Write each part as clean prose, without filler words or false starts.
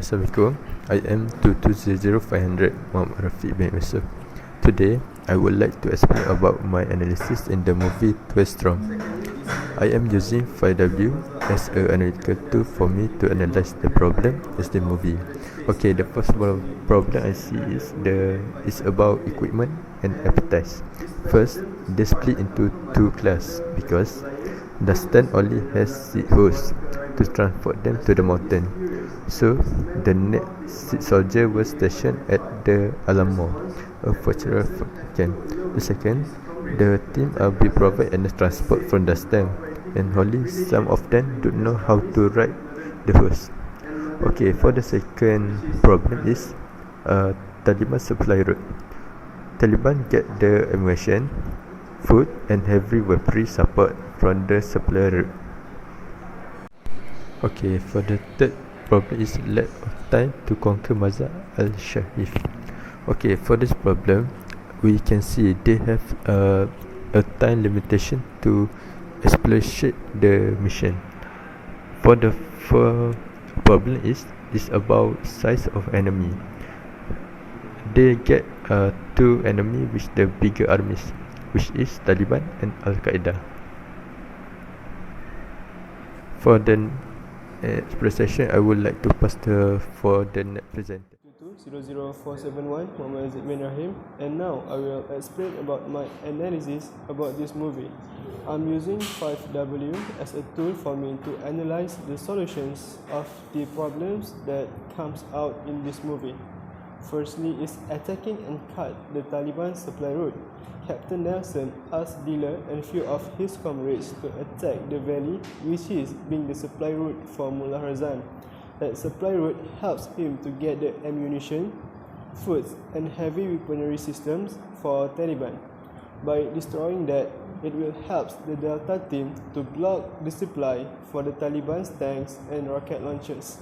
Assalamualaikum. I am 2200 Muhammad Rafiq bin Yusuf. Today, I would like to explain about my analysis in the movie Twistrom. I am using 5W as an analytical tool for me to analyze the problem as the movie. Okay, the first problem I see is about equipment and appetites. First, they split into two classes because the stand only has seat hosts to transport them to the mountain. So, the next seat soldier was stationed at the Alamo, a virtual camp. The second, the team will be provided and transport from the stand, and only some of them don't know how to ride the horse. Okay, for the second problem is Taliban supply route. Taliban get the ammunition, food and heavy weaponry support from the supply route. Okay, for the third problem is lack of time to conquer Mazar al-Sharif. Okay, for this problem, we can see they have a time limitation to exploit the mission. For the problem is about size of enemy. They get two enemy with the bigger armies, which is Taliban and Al-Qaeda. For the presentation, I would like to pass for the next presenter. 00471 Muhammad bin Rahim, and now I will explain about my analysis about this movie. I'm using 5W as a tool for me to analyze the solutions of the problems that comes out in this movie. Firstly is attacking and cut the Taliban supply route. Captain Nelson asked Diller and few of his comrades to attack the valley, which is being the supply route for Mullah Razan. That supply route helps him to get the ammunition, food and heavy weaponry systems for Taliban. By destroying that, it will help the Delta team to block the supply for the Taliban's tanks and rocket launchers.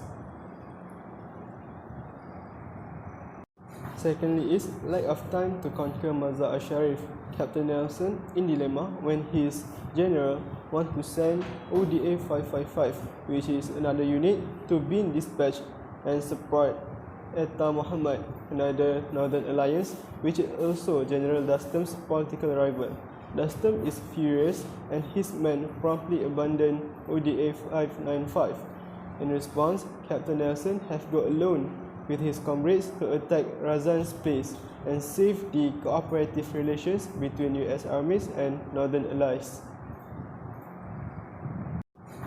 Secondly is lack of time to conquer Mazar al-Sharif. Captain Nelson in dilemma when his general want to send ODA 555, which is another unit, to be dispatched and support Eta Muhammad, another Northern Alliance, which is also General Dastam's political rival. Dastam is furious and his men promptly abandon ODA 595. In response, Captain Nelson have go alone with his comrades to attack Razan's base and save the cooperative relations between US armies and Northern Allies.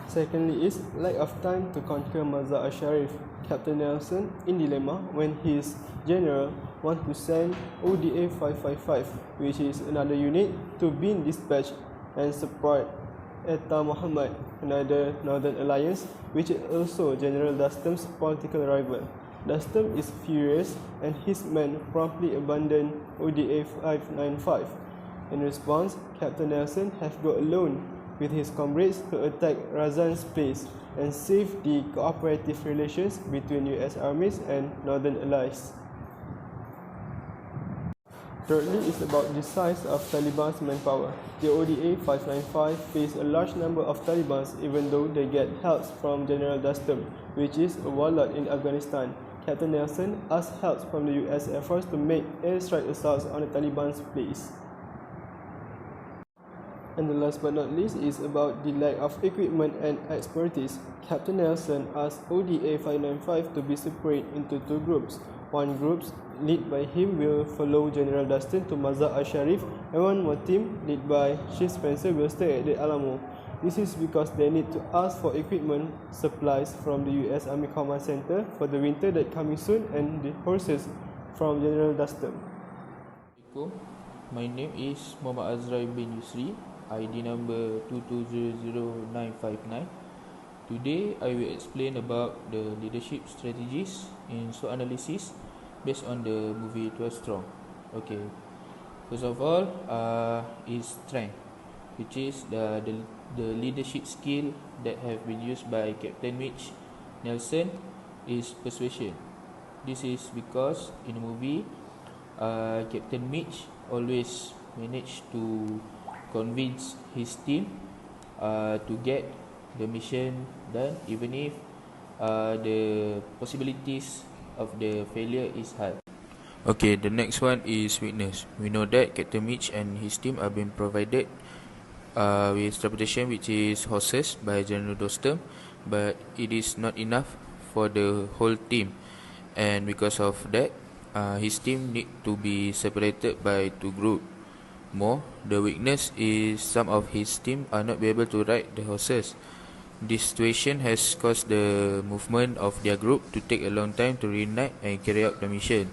Secondly is lack of time to conquer Mazar al-Sharif. Captain Nelson in dilemma when his general want to send ODA 555, which is another unit, to be dispatched and support Eta Muhammad, another Northern Alliance, which is also General Dastam's political rival. Dastam is furious and his men promptly abandon ODA 595. In response, Captain Nelson have go alone with his comrades to attack Razan's base and save the cooperative relations between US armies and Northern Allies. Thirdly is about the size of Taliban's manpower. The ODA 595 face a large number of Talibans even though they get help from General Dastam, which is a warlord in Afghanistan. Captain Nelson asked help from the US Air Force to make airstrike assaults on the Taliban's base. And the last but not least is about the lack of equipment and expertise. Captain Nelson asked ODA 595 to be separated into two groups. One group led by him will follow General Dastan to Mazar al-Sharif, and one more team led by Chief Spencer will stay at the Alamo. This is because they need to ask for equipment supplies from the US Army Command Center for the winter that coming soon and the horses from General Dastan. My name is Muhammad Azrai bin Yusri, ID number 2200959. Today I will explain about the leadership strategies in SWOT analysis based on the movie 12 Strong. Okay, first of all is strength, which is the leadership skill that have been used by Captain Mitch Nelson is persuasion. This is because in the movie Captain Mitch always managed to convince his team to get the mission done, even if the possibilities of the failure is high. Okay, the next one is weakness. We know that Captain Mitch and his team are being provided with transportation which is horses by General Dostum, but it is not enough for the whole team, and because of that, his team need to be separated by two groups. More, the weakness is some of his team are not be able to ride the horses. This situation has caused the movement of their group to take a long time to reunite and carry out the mission.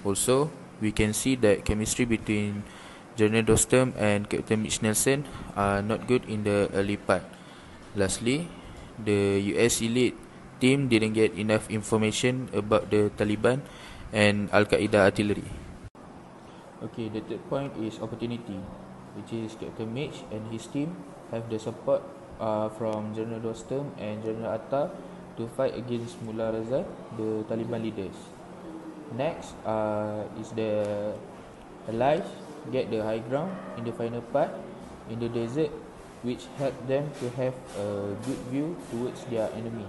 Also, we can see that chemistry between General Dostum and Captain Mitch Nelson are not good in the early part. Lastly, the US elite team didn't get enough information about the Taliban and Al-Qaeda artillery. Okay, the third point is opportunity, which is Captain Mitch and his team have the support from General Dostum and General Atta to fight against Mullah Razak, the Taliban leaders. Next is the Allies get the high ground in the final part in the desert, which help them to have a good view towards their enemy.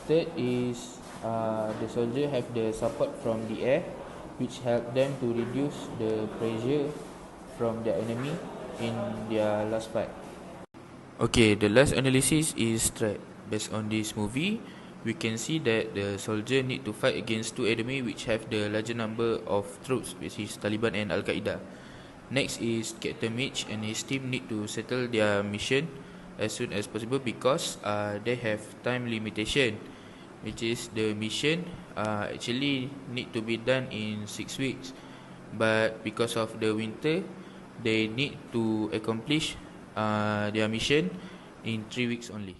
Third is the soldier have the support from the air, which help them to reduce the pressure from their enemy in their last fight. Okay, the last analysis is threat. Based on this movie, we can see that the soldier need to fight against two enemy which have the larger number of troops, which is Taliban and Al-Qaeda. Next is Captain Mitch and his team need to settle their mission as soon as possible because they have time limitation, which is the mission actually need to be done in 6 weeks, but because of the winter, they need to accomplish their mission in 3 weeks only.